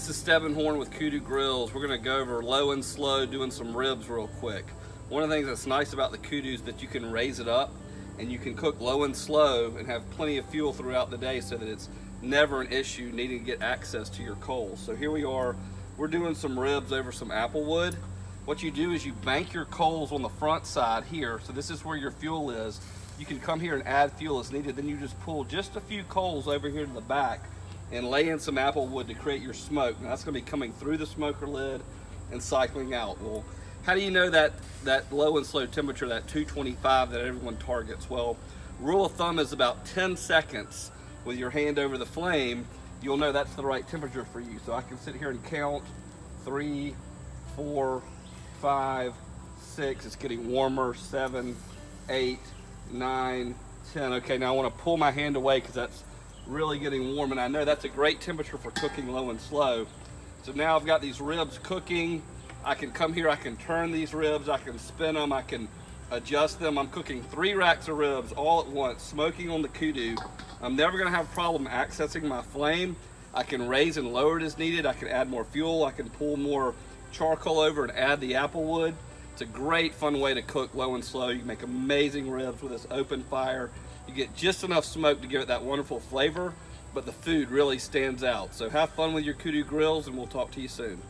This is Stebbin Horn with KUDU Grills. We're gonna go over low and slow, doing some ribs real quick. One of the things that's nice about the KUDU is that you can raise it up and you can cook low and slow and have plenty of fuel throughout the day so that it's never an issue needing to get access to your coals. So here we are, we're doing some ribs over some apple wood. What you do is you bank your coals on the front side here, so this is where your fuel is. You can come here and add fuel as needed, then you just pull just a few coals over here to the back and lay in some apple wood to create your smoke. Now that's gonna be coming through the smoker lid and cycling out. Well, how do you know that low and slow temperature, that 225 that everyone targets? Well, rule of thumb is about 10 seconds with your hand over the flame, you'll know that's the right temperature for you. So I can sit here and count 3, 4, 5, 6, it's getting warmer, 7, 8, 9, 10. Okay, now I wanna pull my hand away because that's really getting warm, and I know that's a great temperature for cooking low and slow. So now I've got these ribs cooking. I can come here, I can turn these ribs, I can spin them, I can adjust them. I'm cooking 3 racks of ribs all at once, smoking on the KUDU. I'm never gonna have a problem accessing my flame. I can raise and lower it as needed. I can add more fuel. I can pull more charcoal over and add the apple wood. It's a great fun way to cook low and slow. You can make amazing ribs with this open fire. You get just enough smoke to give it that wonderful flavor, but the food really stands out. So have fun with your KUDU grills, and we'll talk to you soon.